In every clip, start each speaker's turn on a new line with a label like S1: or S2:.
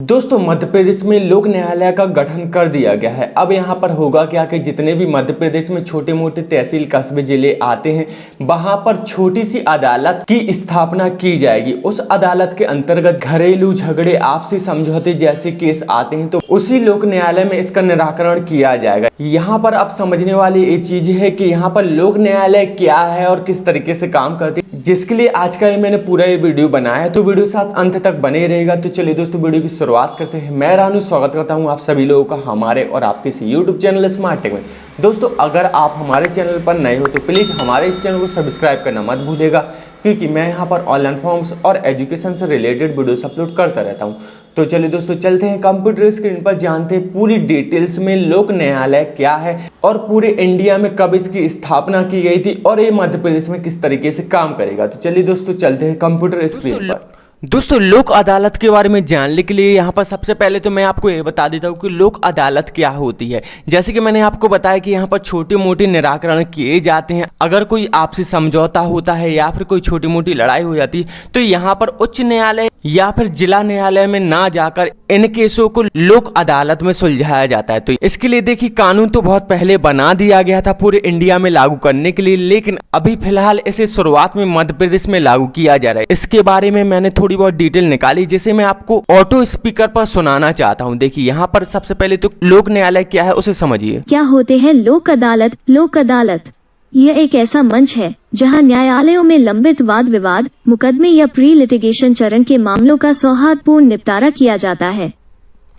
S1: दोस्तों मध्य प्रदेश में लोक न्यायालय का गठन कर दिया गया है। अब यहाँ पर होगा क्या कि जितने भी मध्य प्रदेश में छोटे मोटे तहसील कस्बे जिले आते हैं वहाँ पर छोटी सी अदालत की स्थापना की जाएगी। उस अदालत के अंतर्गत घरेलू झगड़े, आपसी समझौते जैसे केस आते हैं तो उसी लोक न्यायालय में इसका निराकरण किया जाएगा। यहाँ पर अब समझने वाली ये चीज है कि यहाँ पर लोक न्यायालय क्या है और किस तरीके से काम करती है, जिसके लिए आज का मैंने पूरा ये वीडियो बनाया है। तो वीडियो साथ अंत तक बने रहेगा। तो चलिए दोस्तों वीडियो की शुरुआत करते हैं। मैं रानू स्वागत करता हूं आप सभी लोगों का हमारे और आपके इस यूट्यूब चैनल स्मार्ट टेक में। दोस्तों अगर आप हमारे चैनल पर नए हो तो प्लीज़ हमारे इस चैनल को सब्सक्राइब करना मत भूलिएगा, क्योंकि मैं यहाँ पर ऑनलाइन फॉर्म्स और एजुकेशन से रिलेटेड वीडियोस अपलोड करता रहता हूँ। तो चलिए दोस्तों चलते हैं कंप्यूटर स्क्रीन पर, जानते हैं पूरी डिटेल्स में लोक न्यायालय क्या है और पूरे इंडिया में कब इसकी स्थापना की गई थी और ये मध्य प्रदेश में किस तरीके से काम करेगा। तो चलिए दोस्तों चलते हैं कंप्यूटर स्क्रीन पर। दोस्तों लोक अदालत के बारे में जानने के लिए यहाँ पर सबसे पहले तो मैं आपको ये बता देता हूँ कि लोक अदालत क्या होती है। जैसे कि मैंने आपको बताया कि यहाँ पर छोटे मोटे निराकरण किए जाते हैं। अगर कोई आपसी समझौता होता है या फिर कोई छोटी मोटी लड़ाई हो जाती है तो यहाँ पर उच्च न्यायालय या फिर जिला न्यायालय में ना जाकर इन केसों को लोक अदालत में सुलझाया जाता है। तो इसके लिए देखिए कानून तो बहुत पहले बना दिया गया था पूरे इंडिया में लागू करने के लिए, लेकिन अभी फिलहाल इसे शुरुआत में मध्य प्रदेश में लागू किया जा रहा है। इसके बारे में मैंने थोड़ी बहुत डिटेल निकाली जिसे मैं आपको ऑटो स्पीकर पर सुनाना चाहता हूं। देखिए यहाँ पर सबसे पहले तो लोक न्यायालय क्या है उसे समझिए।
S2: क्या होते हैं लोक अदालत? लोक अदालत यह एक ऐसा मंच है जहां न्यायालयों में लंबित वाद विवाद, मुकदमे या प्री लिटिगेशन चरण के मामलों का सौहार्दपूर्ण निपटारा किया जाता है।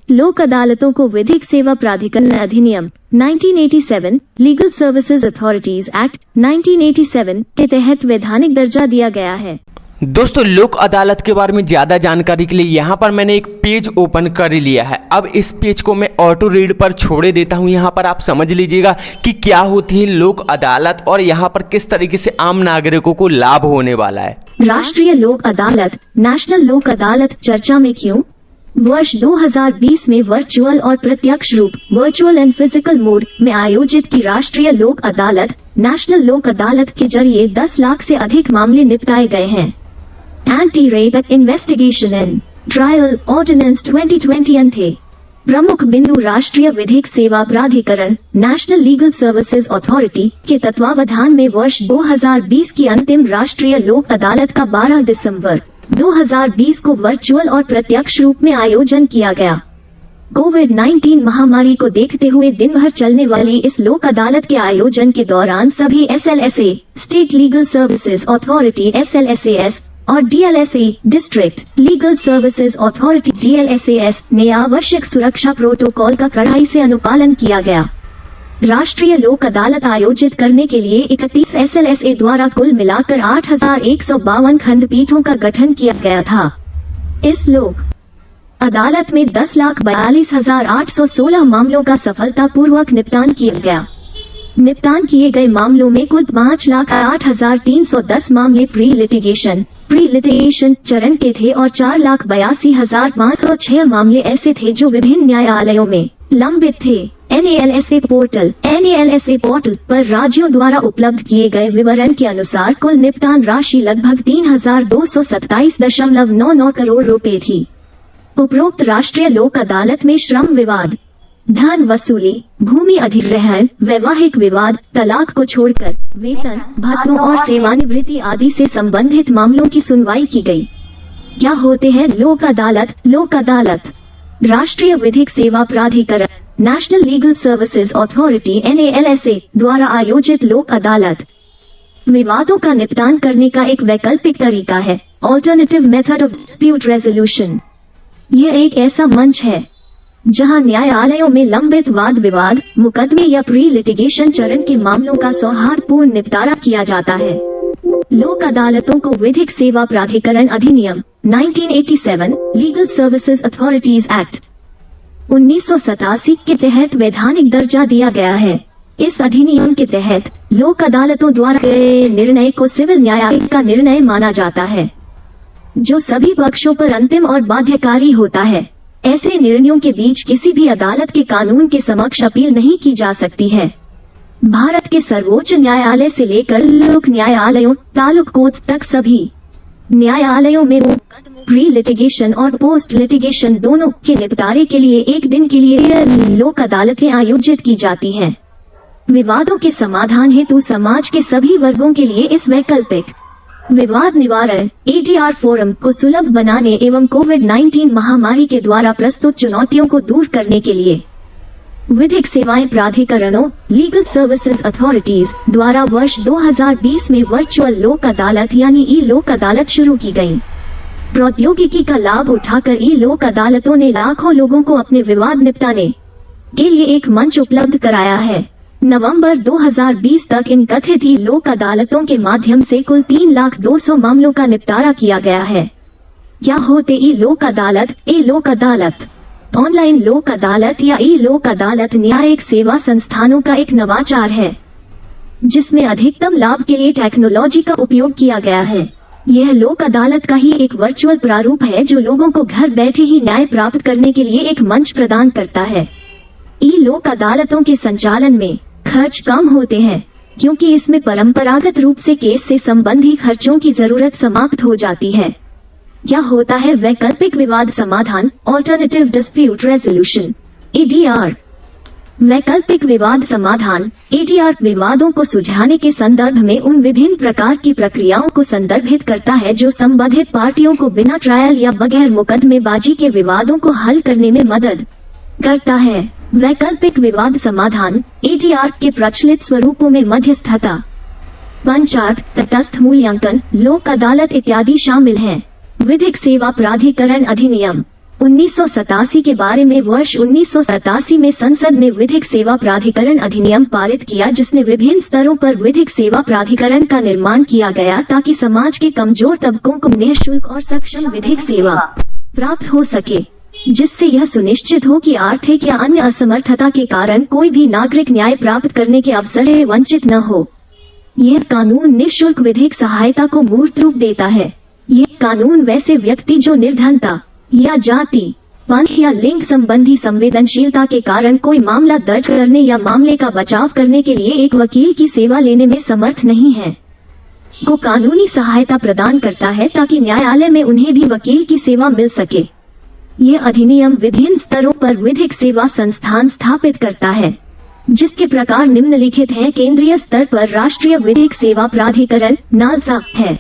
S2: लोक अदालतों को विधिक सेवा प्राधिकरण अधिनियम 1987, लीगल सर्विसेज अथॉरिटीज एक्ट 1987 के तहत वैधानिक दर्जा दिया गया है।
S1: दोस्तों लोक अदालत के बारे में ज्यादा जानकारी के लिए यहाँ पर मैंने एक पेज ओपन कर लिया है। अब इस पेज को मैं ऑटो रीड पर छोड़े देता हूँ। यहाँ पर आप समझ लीजिएगा कि क्या होती है लोक अदालत और यहाँ पर किस तरीके से आम नागरिकों को लाभ होने वाला है।
S2: राष्ट्रीय लोक अदालत, नेशनल लोक अदालत चर्चा में क्यों? वर्ष 2020 में वर्चुअल और प्रत्यक्ष रूप वर्चुअल एंड फिजिकल मोड में आयोजित की राष्ट्रीय लोक अदालत, नेशनल लोक अदालत के जरिए 10 लाख से अधिक मामले निपटाए गए हैं। Anti rape investigation and trial ordinance 2021 थे। प्रमुख बिंदु राष्ट्रीय विधिक सेवा प्राधिकरण, नेशनल लीगल सर्विसेज अथॉरिटी के तत्वावधान में वर्ष 2020 की अंतिम राष्ट्रीय लोक अदालत का 12 दिसंबर 2020 को वर्चुअल और प्रत्यक्ष रूप में आयोजन किया गया। कोविड-19 महामारी को देखते हुए दिन भर चलने वाली इस लोक अदालत के आयोजन के दौरान सभी SLSA, state legal services authority SLSAS और DLSA, district legal services authority DLSAS ने आवश्यक सुरक्षा प्रोटोकॉल का कड़ाई से अनुपालन किया गया। राष्ट्रीय लोक अदालत आयोजित करने के लिए 31 SLSA द्वारा कुल मिलाकर 8152 खंडपीठों का गठन किया गया था। इस लोक अदालत में 10,42,816 मामलों का सफलतापूर्वक निपटान किया गया। निपटान किए गए मामलों में कुल 5,08,310 मामले प्री लिटिगेशन चरण के थे और 4,82,506 मामले ऐसे थे जो विभिन्न न्यायालयों में लंबित थे। NALSA पोर्टल पर राज्यों द्वारा उपलब्ध किए गए विवरण के अनुसार कुल निपटान राशि लगभग 3,227.99 करोड़ रुपए थी। उपरोक्त राष्ट्रीय लोक अदालत में श्रम विवाद, धन वसूली, भूमि अधिग्रहण, वैवाहिक विवाद, तलाक को छोड़कर वेतन, भत्तों और सेवानिवृत्ति आदि से संबंधित मामलों की सुनवाई की गई। क्या होते हैं लोक अदालत? लोक अदालत राष्ट्रीय विधिक सेवा प्राधिकरण, national legal services authority NALSA द्वारा आयोजित लोक अदालत विवादों का निपटान करने का एक वैकल्पिक तरीका है। Alternative method of dispute resolution यह एक ऐसा मंच है जहां न्यायालयों में लंबित वाद विवाद, मुकदमे या प्री लिटिगेशन चरण के मामलों का सौहार्दपूर्ण निपटारा किया जाता है। लोक अदालतों को विधिक सेवा प्राधिकरण अधिनियम 1987, लीगल सर्विसेज अथॉरिटीज एक्ट 1987 के तहत वैधानिक दर्जा दिया गया है। इस अधिनियम के तहत लोक अदालतों द्वारा निर्णय को सिविल न्यायालय का निर्णय माना जाता है, जो सभी पक्षों पर अंतिम और बाध्यकारी होता है। ऐसे निर्णयों के बीच किसी भी अदालत के कानून के समक्ष अपील नहीं की जा सकती है। भारत के सर्वोच्च न्यायालय से लेकर लोक न्यायालयों तालुक कोर्ट्स तक सभी न्यायालयों में प्री लिटिगेशन और पोस्ट लिटिगेशन दोनों के निपटारे के लिए एक दिन के लिए लोक अदालतें आयोजित की जाती हैं। विवादों के समाधान हेतु समाज के सभी वर्गों के लिए इस वैकल्पिक विवाद निवारण ADR फोरम को सुलभ बनाने एवं कोविड-19 महामारी के द्वारा प्रस्तुत चुनौतियों को दूर करने के लिए विधिक सेवाएं प्राधिकरणों लीगल सर्विसेज अथॉरिटीज द्वारा वर्ष 2020 में वर्चुअल लोक अदालत यानी ई लोक अदालत शुरू की गई। प्रौद्योगिकी का लाभ उठाकर ई लोक अदालतों ने लाखों लोगों को अपने विवाद निपटाने के लिए एक मंच उपलब्ध कराया है। नवंबर 2020 तक इन कथित ई लोक अदालतों के माध्यम से कुल 3,200,000 मामलों का निपटारा किया गया है। क्या होते ई लोक अदालत? ए लोक अदालत ऑनलाइन लोक अदालत या ई लोक अदालत न्यायिक सेवा संस्थानों का एक नवाचार है जिसमें अधिकतम लाभ के लिए टेक्नोलॉजी का उपयोग किया गया है। यह लोक अदालत का ही एक वर्चुअल प्रारूप है जो लोगों को घर बैठे ही न्याय प्राप्त करने के लिए एक मंच प्रदान करता है। ई लोक अदालतों के संचालन में खर्च कम होते हैं क्योंकि इसमें परंपरागत रूप से केस से संबंधी खर्चों की जरूरत समाप्त हो जाती है। क्या होता है वैकल्पिक विवाद समाधान ऑल्टरनेटिव डिस्प्यूट रेजोल्यूशन ADR? वैकल्पिक विवाद समाधान ADR विवादों को सुलझाने के संदर्भ में उन विभिन्न प्रकार की प्रक्रियाओं को संदर्भित करता है जो संबंधित पार्टियों को बिना ट्रायल या बगैर मुकदमेबाजी के विवादों को हल करने में मदद करता है। वैकल्पिक विवाद समाधान ADR के प्रचलित स्वरूपों में मध्यस्थता, पंचायत, तटस्थ मूल्यांकन, लोक अदालत इत्यादि शामिल हैं। विधिक सेवा प्राधिकरण अधिनियम 1987 के बारे में वर्ष 1987 में संसद ने विधिक सेवा प्राधिकरण अधिनियम पारित किया जिसने विभिन्न स्तरों पर विधिक सेवा प्राधिकरण का निर्माण किया गया ताकि समाज के कमजोर तबकों को निःशुल्क और सक्षम विधिक सेवा प्राप्त हो सके, जिससे यह सुनिश्चित हो कि आर्थिक या अन्य असमर्थता के कारण कोई भी नागरिक न्याय प्राप्त करने के अवसर से वंचित न हो। यह कानून निःशुल्क विधिक सहायता को मूर्त रूप देता है। यह कानून वैसे व्यक्ति जो निर्धनता या जाति, पंथ या लिंग संबंधी संवेदनशीलता के कारण कोई मामला दर्ज करने या मामले का बचाव करने के लिए एक वकील की सेवा लेने में समर्थ नहीं है, को कानूनी सहायता प्रदान करता है ताकि न्यायालय में उन्हें भी वकील की सेवा मिल सके। यह अधिनियम विभिन्न स्तरों पर विधिक सेवा संस्थान स्थापित करता है जिसके प्रकार निम्नलिखित हैं। केंद्रीय स्तर पर राष्ट्रीय विधिक सेवा प्राधिकरण नालसा है।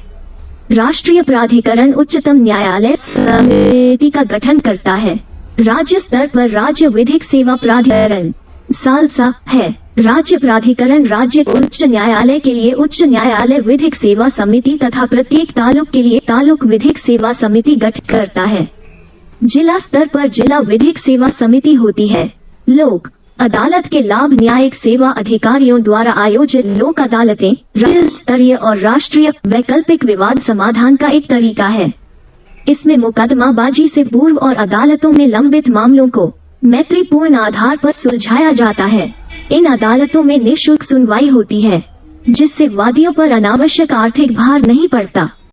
S2: राष्ट्रीय प्राधिकरण उच्चतम न्यायालय समिति का गठन करता है। राज्य स्तर पर राज्य विधिक सेवा प्राधिकरण सालसा है। राज्य प्राधिकरण राज्य उच्च न्यायालय के लिए उच्च न्यायालय विधिक सेवा समिति तथा प्रत्येक तालुक के लिए तालुक विधिक सेवा समिति गठित करता है। जिला स्तर पर जिला विधिक सेवा समिति होती है। लोक अदालत के लाभ न्यायिक सेवा अधिकारियों द्वारा आयोजित लोक अदालतें राज्य स्तरीय और राष्ट्रीय वैकल्पिक विवाद समाधान का एक तरीका है। इसमें मुकदमाबाजी से पूर्व और अदालतों में लंबित मामलों को मैत्रीपूर्ण आधार पर सुलझाया जाता है। इन अदालतों में निःशुल्क सुनवाई होती है जिससे वादियों पर अनावश्यक आर्थिक भार नहीं पड़ता।